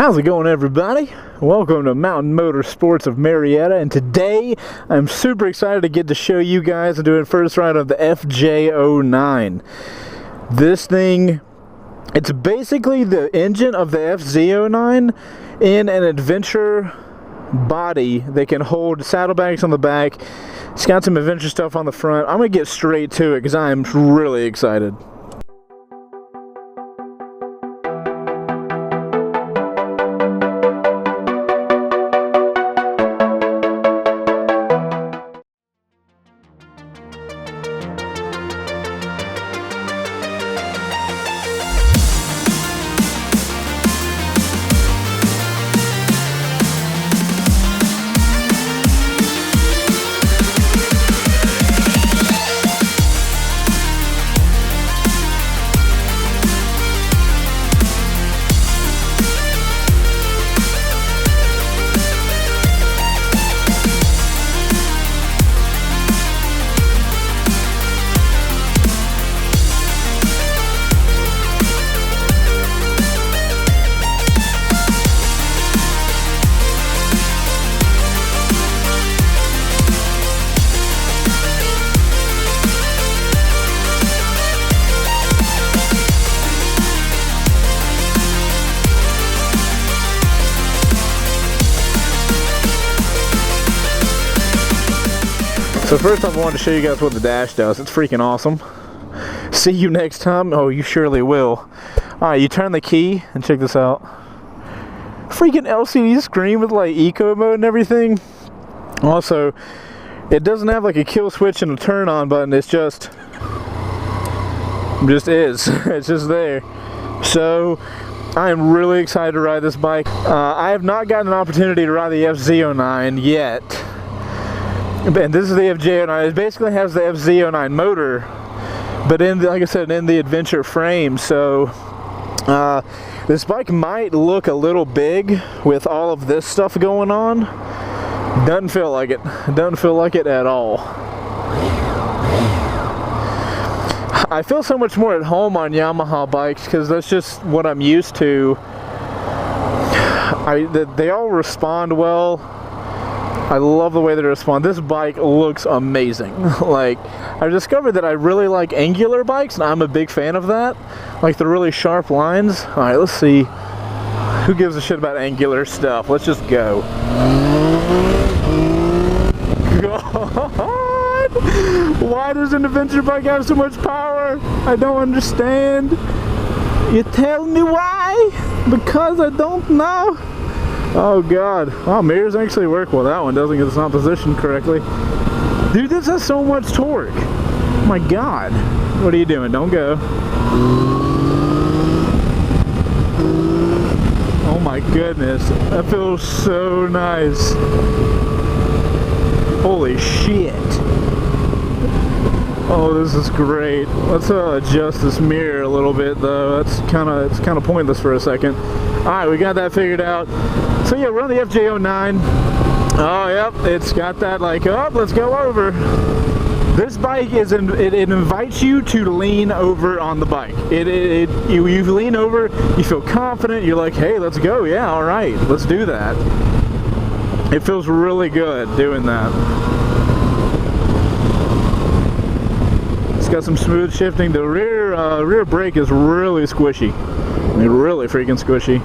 How's it going, everybody? Welcome to Mountain Motorsports of Marietta, and today I'm super excited to get to show you guys and do a first ride of the FJ-09. This thing, it's basically the engine of the FZ-09 in an adventure body that can hold saddlebags on the back. It's got some adventure stuff on the front. I'm going to get straight to it because I'm really excited. So first off, I wanted to show you guys what the dash does. It's freaking awesome. See you next time. Oh, you surely will. Alright, you turn the key and check this out. Freaking LCD screen with like eco mode and everything. Also, it doesn't have like a kill switch and a turn on button. It's just is. It's just there. So I am really excited to ride this bike. I have not gotten an opportunity to ride the FZ-09 yet. And this is the FJ-09. It basically has the FZ-09 motor, but like I said, in the adventure frame. So this bike might look a little big with all of this stuff going on. Doesn't feel like it. Doesn't feel like it at all. I feel so much more at home on Yamaha bikes because that's just what I'm used to. They all respond well. I love the way they respond. This bike looks amazing. Like, I've discovered that I really like angular bikes, and I'm a big fan of that. Like the really sharp lines. Alright, let's see. Who gives a shit about angular stuff? Let's just go. God! Why does an adventure bike have so much power? I don't understand. You tell me why? Because I don't know. Oh god. Wow, mirrors actually work well. That one doesn't because it's not positioned correctly. Dude, this has so much torque. Oh my god. What are you doing? Don't go. Oh my goodness. That feels so nice. Holy shit. Oh, this is great. Let's adjust this mirror a little bit though. It's kind of pointless for a second. Alright, we got that figured out. So yeah, we're on the FJ-09. Oh yep, it's got that like, oh, let's go over. This bike it invites you to lean over on the bike. You lean over, you feel confident, you're like, hey, let's go, yeah, alright, let's do that. It feels really good doing that. It's got some smooth shifting. The rear brake is really squishy. I mean, really freaking squishy.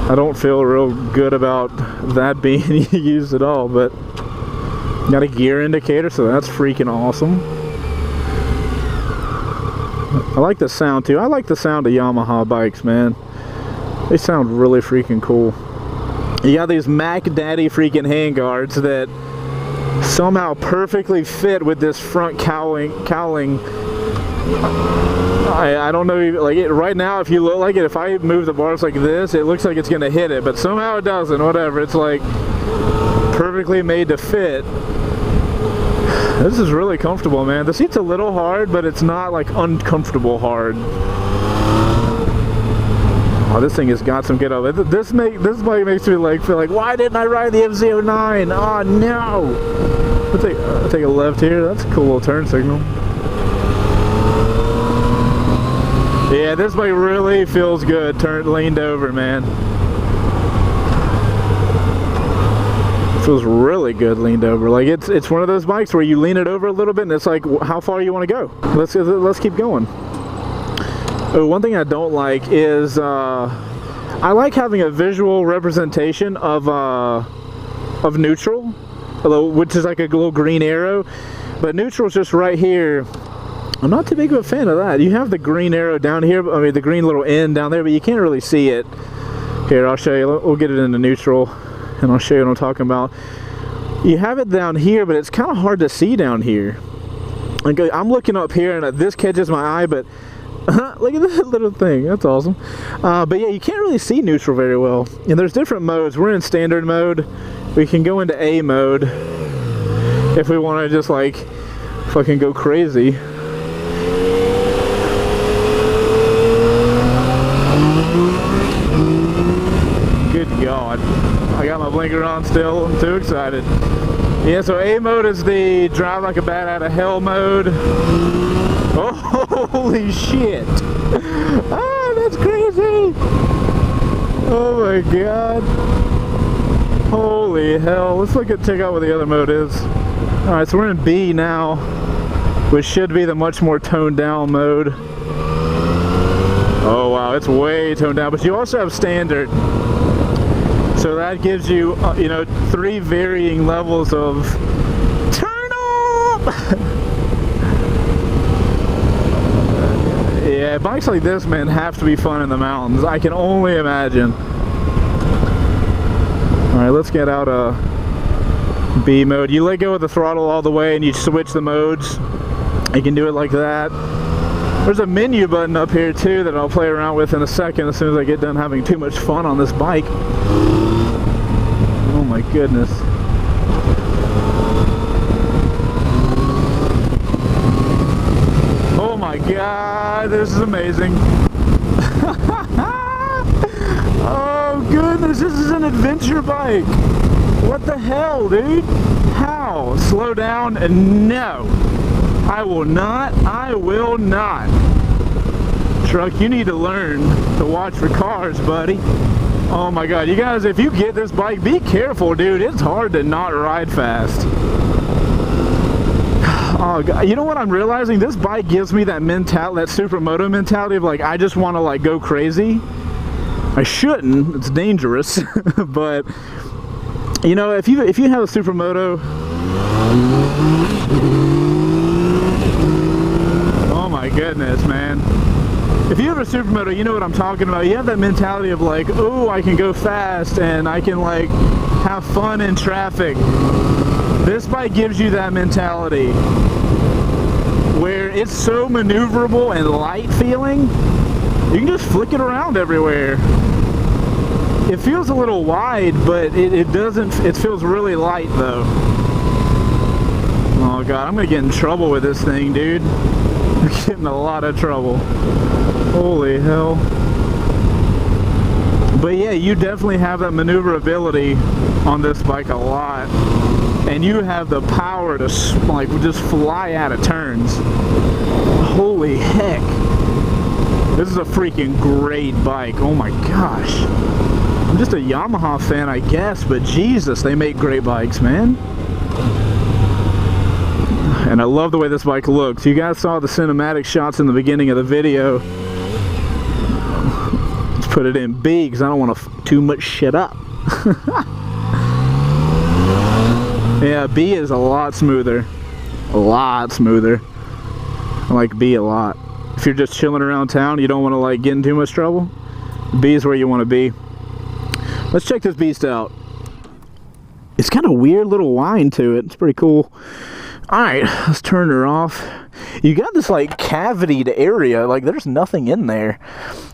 I don't feel real good about that being used at all, but got a gear indicator, so that's freaking awesome. I like the sound too. I like the sound of Yamaha bikes, man. They sound really freaking cool. You got these Mac Daddy freaking handguards that somehow perfectly fit with this front cowling. I don't know, like right now, if you look like it, if I move the bars like this, it looks like it's gonna hit it, but somehow it doesn't. Whatever, it's like perfectly made to fit. This is really comfortable, man. The seat's a little hard, but it's not like uncomfortable hard. Oh, this thing has got some ghetto. This bike makes me like feel like, why didn't I ride the FZ-09? Oh no! I'll take a left here. That's a cool little turn signal. Yeah, this bike really feels good. Leaned over, man. Feels really good leaned over. Like it's one of those bikes where you lean it over a little bit and it's like how far you want to go. Let's keep going. Oh, one thing I don't like is I like having a visual representation of neutral, which is like a little green arrow, but neutral's just right here. I'm not too big of a fan of that. You have the green arrow down here, I mean the green little end down there, but you can't really see it. Here, I'll show you. We'll get it into neutral and I'll show you what I'm talking about. You have it down here, but it's kind of hard to see down here. Like, I'm looking up here and this catches my eye, but look at that little thing. That's awesome. But yeah, you can't really see neutral very well. And there's different modes. We're in standard mode. We can go into A mode if we want to just like fucking go crazy. Good God. I got my blinker on still. I'm too excited. Yeah, so A mode is the drive like a bat out of hell mode. Oh, holy shit. Ah, that's crazy. Oh my God. Holy hell. Let's check out what the other mode is. Alright, so we're in B now, which should be the much more toned down mode. Oh wow, it's way toned down, but you also have standard. So that gives you, you know, 3 varying levels of turn up. Yeah, bikes like this, man, have to be fun in the mountains. I can only imagine. All right, let's get out B mode. You let go of the throttle all the way and you switch the modes. You can do it like that. There's a menu button up here too that I'll play around with in a second as soon as I get done having too much fun on this bike. Oh my goodness. Oh my God, this is amazing. Oh goodness, this is an adventure bike. What the hell, dude? How? Slow down? No. I will not. I will not. Truck, you need to learn to watch for cars, buddy. Oh my God, you guys, if you get this bike, be careful, dude. It's hard to not ride fast. Oh God, you know what I'm realizing? This bike gives me that mentality, that supermoto mentality of like, I just want to like go crazy. I shouldn't, it's dangerous, but you know, if you have a supermoto, oh my goodness, man. If you have a supermoto, you know what I'm talking about. You have that mentality of like, oh, I can go fast and I can like have fun in traffic. This bike gives you that mentality where it's so maneuverable and light feeling, you can just flick it around everywhere. It feels a little wide, but it feels really light though. Oh God, I'm gonna get in trouble with this thing, dude. I'm getting a lot of trouble. Holy hell. But yeah, you definitely have that maneuverability on this bike a lot. And you have the power to like just fly out of turns. Holy heck. This is a freaking great bike. Oh my gosh. I'm just a Yamaha fan, I guess, but Jesus, they make great bikes, man. And I love the way this bike looks. You guys saw the cinematic shots in the beginning of the video. Let's put it in B because I don't want to too much shit up. Yeah, B is a lot smoother. A lot smoother. I like B a lot. If you're just chilling around town, you don't want to like get in too much trouble, B is where you want to be. Let's check this beast out. It's got a weird little whine to it. It's pretty cool. Alright, let's turn her off. You got this like cavitied area, like there's nothing in there.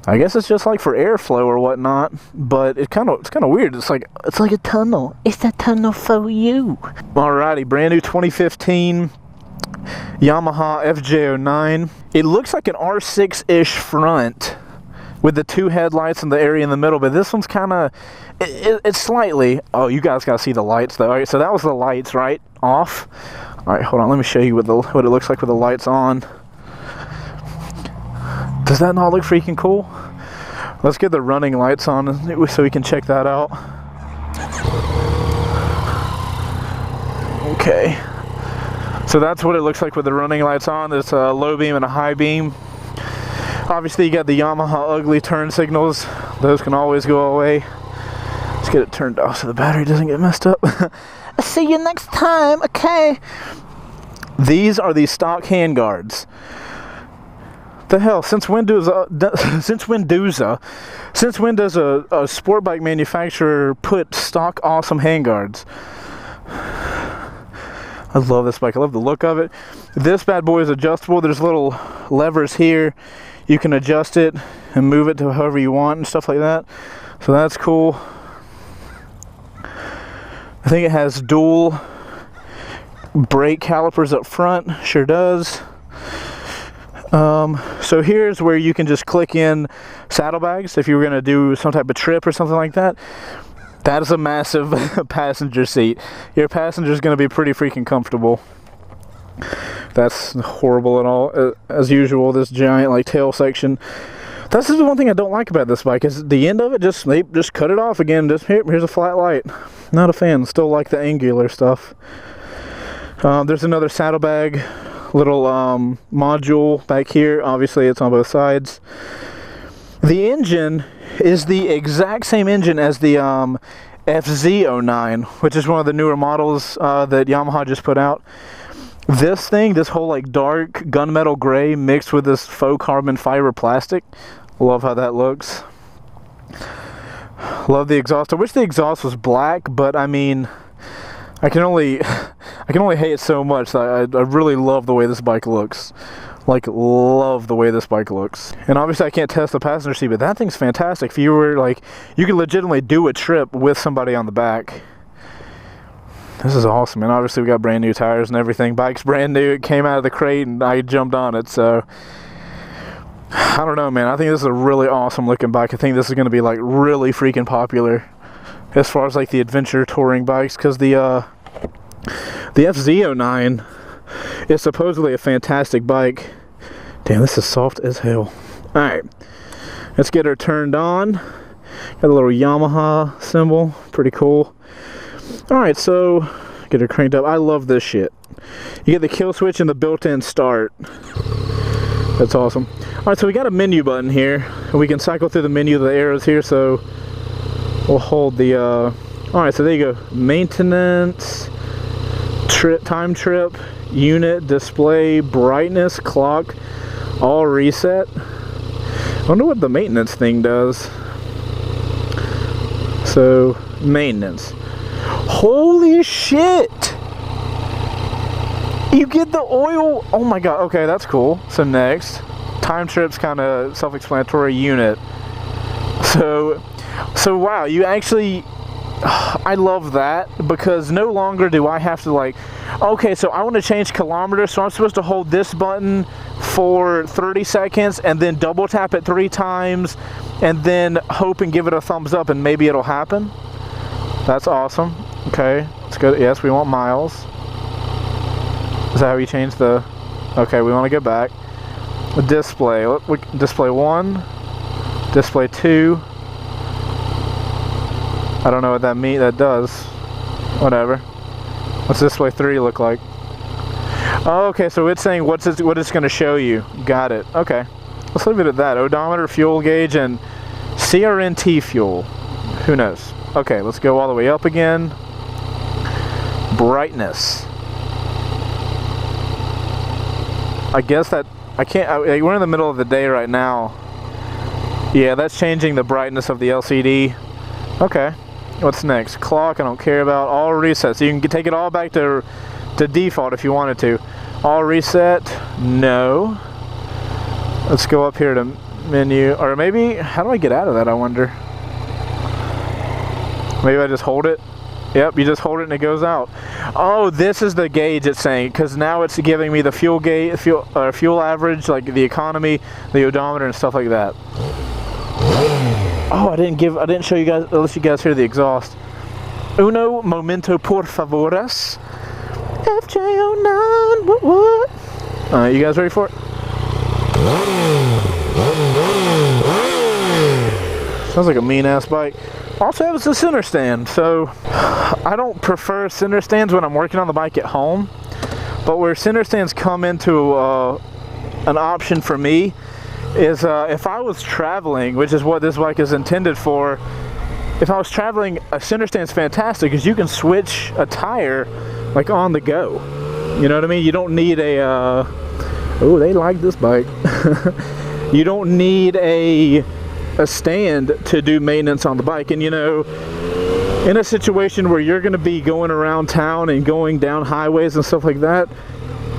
I guess it's just like for airflow or whatnot, but it's kind of weird. It's like a tunnel. It's a tunnel for you. Alrighty, brand new 2015 Yamaha FJ-09. It looks like an R6-ish front with the 2 headlights and the area in the middle, but this one's kind of, it's slightly, oh, you guys gotta see the lights though. Alright, so that was the lights, right? Off. Alright, hold on, let me show you what it looks like with the lights on. Does that not look freaking cool? Let's get the running lights on so we can check that out. Okay. So that's what it looks like with the running lights on. There's a low beam and a high beam. Obviously you got the Yamaha ugly turn signals. Those can always go away. Let's get it turned off so the battery doesn't get messed up. I'll see you next time, okay? These are the stock handguards. The hell, since when does a sport bike manufacturer put stock awesome handguards? I love this bike. I love the look of it. This bad boy is adjustable. There's little levers here. You can adjust it and move it to however you want and stuff like that. So that's cool. I think it has dual brake calipers up front. Sure does. So here's where you can just click in saddlebags if you were going to do some type of trip or something like that. That is a massive passenger seat. Your passenger is going to be pretty freaking comfortable. That's horrible and all. As usual, this giant like tail section. That's the one thing I don't like about this bike is the end of it. They just cut it off again. Just here's a flat light. Not a fan. Still like the angular stuff. There's another saddlebag. Little module back here. Obviously it's on both sides. The engine is the exact same engine as the FJ-09, which is one of the newer models that Yamaha just put out. This thing, this whole like dark gunmetal gray mixed with this faux carbon fiber plastic. Love how that looks. Love the exhaust. I wish the exhaust was black, but I mean, I can only hate it so much. I really love the way this bike looks. Like, love the way this bike looks. And obviously I can't test the passenger seat, but that thing's fantastic. If you were like, you could legitimately do a trip with somebody on the back. This is awesome. And obviously we got brand new tires and everything. Bike's brand new. It came out of the crate and I jumped on it. So I don't know, man. I think this is a really awesome looking bike. I think this is going to be like really freaking popular as far as like the adventure touring bikes, because the FJ-09 is supposedly a fantastic bike. Damn, this is soft as hell. Alright, let's get her turned on. Got a little Yamaha symbol, pretty cool. Alright, so get her cranked up. I love this shit. You get the kill switch and the built-in start. That's awesome. Alright, so we got a menu button here, and we can cycle through the menu, the arrows here, so we'll hold the alright, so there you go. Maintenance, time trip, unit, display, brightness, clock, all reset. I wonder what the maintenance thing does. So, maintenance. Holy shit! You get the oil. Oh my god, okay, that's cool. So next, time trip's kind of self-explanatory. Unit. So wow, you actually, I love that, because no longer do I have to like, okay, so I want to change kilometers, so I'm supposed to hold this button for 30 seconds and then double tap it 3 times and then hope and give it a thumbs up and maybe it'll happen. That's awesome. Okay, let's go. Yes, we want miles. Is that how you change the, okay, we want to go back. The display, display 1, display 2. I don't know what that does. Whatever. What's display 3 look like? Oh, okay, so it's saying what it's going to show you. Got it. Okay. Let's leave it at that. Odometer, fuel gauge, and CRNT fuel. Who knows? Okay, let's go all the way up again. Brightness. I guess that I can't. We're in the middle of the day right now. Yeah, that's changing the brightness of the LCD. Okay. What's next? Clock, I don't care about. All reset. So you can take it all back to default if you wanted to. All reset. No. Let's go up here to menu. Or maybe, how do I get out of that, I wonder? Maybe I just hold it. Yep, you just hold it and it goes out. Oh, this is the gauge it's saying, because now it's giving me the fuel gauge, fuel average, like the economy, the odometer, and stuff like that. Oh, I didn't show you guys, unless you guys hear the exhaust. Uno momento por favores. FJ-09, what? Alright, you guys ready for it? Sounds like a mean ass bike. Also has a center stand, so I don't prefer center stands when I'm working on the bike at home, but where center stands come into an option for me is if I was traveling, which is what this bike is intended for. If I was traveling, a center stand's fantastic because you can switch a tire like on the go. You know what I mean? You don't need a oh, they like this bike. You don't need a stand to do maintenance on the bike. And you know, in a situation where you're going to be going around town and going down highways and stuff like that,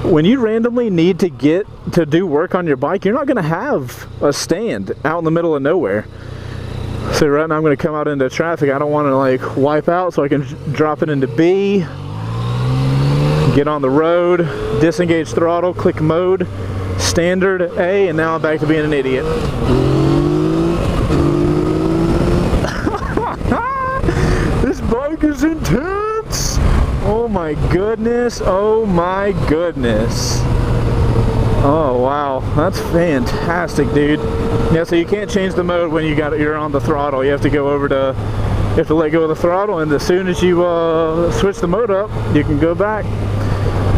when you randomly need to get to do work on your bike, you're not going to have a stand out in the middle of nowhere. So right now I'm going to come out into traffic. I don't want to like wipe out, so I can drop it into B, get on the road, disengage throttle, click mode, standard A, and now I'm back to being an idiot. This bike is intense! Oh my goodness, oh my goodness. Oh wow, that's fantastic, dude. Yeah, so you can't change the mode when you're on the throttle. You have to go over to, you have to let go of the throttle, and as soon as you switch the mode up, you can go back.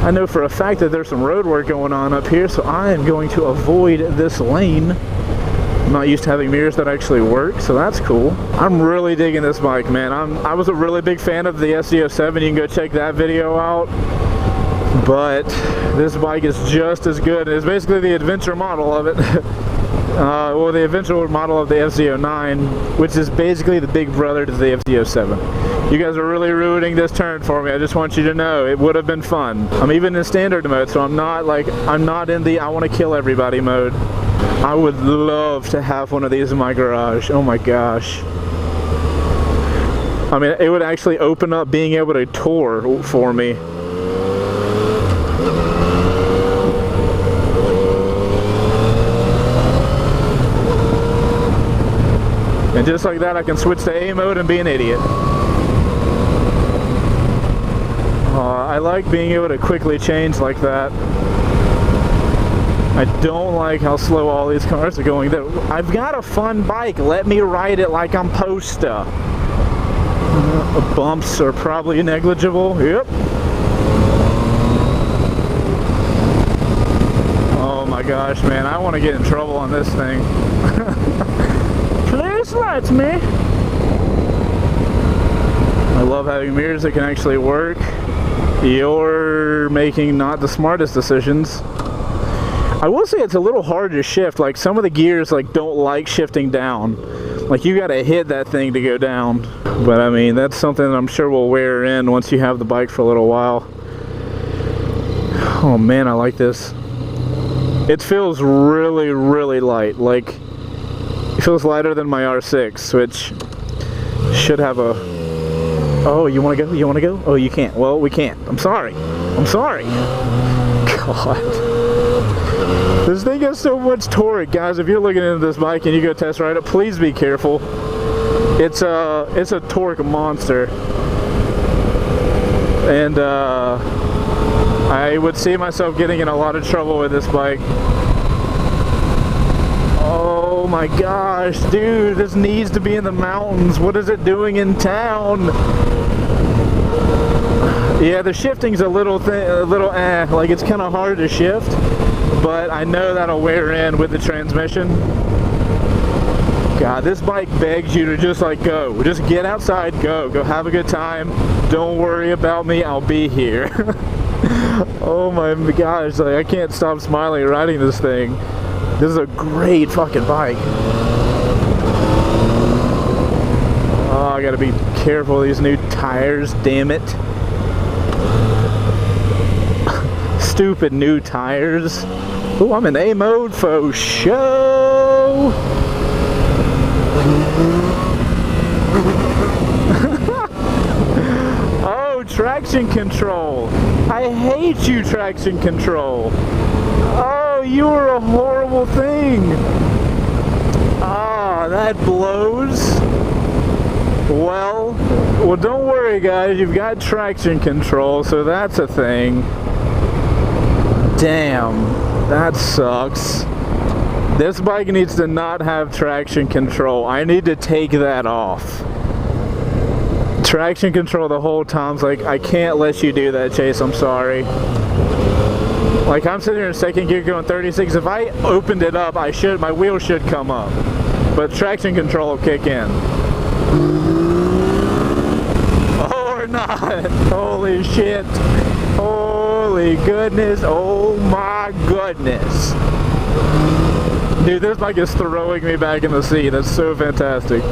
I know for a fact that there's some road work going on up here, so I am going to avoid this lane. I'm not used to having mirrors that actually work, so that's cool. I'm really digging this bike, man. I was a really big fan of the FJ-07. You can go check that video out. But this bike is just as good. It's basically the adventure model of it. Well, the adventure model of the FJ-09, which is basically the big brother to the FJ-07. You guys are really ruining this turn for me. I just want you to know it would have been fun. I'm even in standard mode, so I'm not in the I want to kill everybody mode. I would love to have one of these in my garage. Oh my gosh. I mean, it would actually open up being able to tour for me. And just like that, I can switch to A mode and be an idiot. I like being able to quickly change like that. I don't like how slow all these cars are going. I've got a fun bike. Let me ride it like I'm Posta. Bumps are probably negligible. Yep. Oh my gosh, man. I want to get in trouble on this thing. Please let me. I love having mirrors that can actually work. You're making not the smartest decisions. I will say it's a little hard to shift. Like some of the gears like don't like shifting down. Like you gotta hit that thing to go down. But I mean, that's something that I'm sure will wear in once you have the bike for a little while. Oh man, I like this. It feels really, really light. Like it feels lighter than my R6, which should have a... Oh, you wanna go? You wanna go? Oh, you can't. Well, we can't. I'm sorry. I'm sorry. God. This thing has so much torque, guys. If you're looking into this bike and you go test ride it, please be careful. It's a torque monster, and I would see myself getting in a lot of trouble with this bike. Oh my gosh, dude! This needs to be in the mountains. What is it doing in town? Yeah, the shifting's a little like it's kind of hard to shift. But I know that'll wear in with the transmission. God, this bike begs you to just like go. Just get outside, go have a good time. Don't worry about me, I'll be here. Oh my gosh, like I can't stop smiling riding this thing. This is a great fucking bike. Oh, I gotta be careful of these new tires, damn it. Stupid new tires. Oh, I'm in A mode for show. Oh, traction control. I hate you, traction control. Oh, you are a horrible thing. Ah, that blows. Well, don't worry, guys. You've got traction control, so that's a thing. Damn, that sucks. This bike needs to not have traction control. I need to take that off. Traction control the whole time's like, I can't let you do that, Chase, I'm sorry. Like, I'm sitting here in second gear going 36. If I opened it up, my wheel should come up. But traction control will kick in. Or not. Holy shit. Holy goodness. Oh my goodness. Dude, this bike is throwing me back in the seat. That's so fantastic.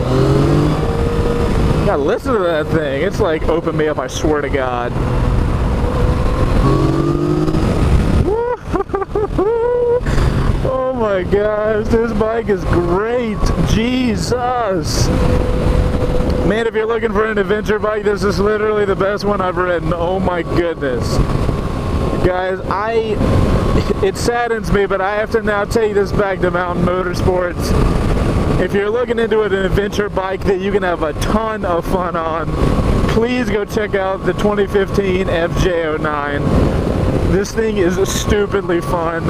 God, listen to that thing. It's like, open me up, I swear to God. Oh my gosh, this bike is great. Jesus. Man, if you're looking for an adventure bike, this is literally the best one I've ridden. Oh my goodness. Guys, it saddens me, but I have to now take this back to Mountain Motorsports. If you're looking into an adventure bike that you can have a ton of fun on, please go check out the 2015 FJ-09. This thing is stupidly fun.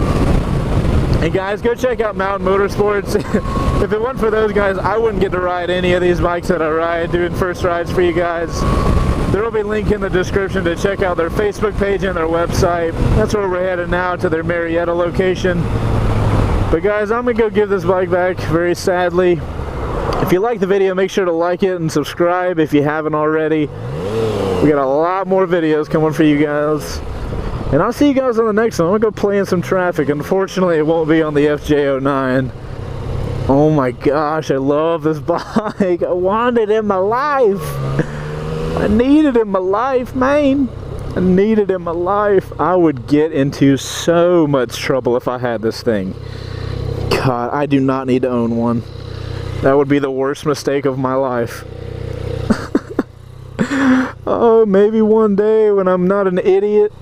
And guys, go check out Mountain Motorsports. If it wasn't for those guys, I wouldn't get to ride any of these bikes that I ride, doing first rides for you guys. There will be a link in the description to check out their Facebook page and their website. That's where we're headed now, to their Marietta location. But guys, I'm going to go give this bike back, very sadly. If you like the video, make sure to like it and subscribe if you haven't already. We got a lot more videos coming for you guys. And I'll see you guys on the next one. I'm going to go play in some traffic. Unfortunately, it won't be on the FJ-09. Oh my gosh, I love this bike. I want it in my life. I need it in my life, man. I need it in my life. I would get into so much trouble if I had this thing. God, I do not need to own one. That would be the worst mistake of my life. Oh, maybe one day when I'm not an idiot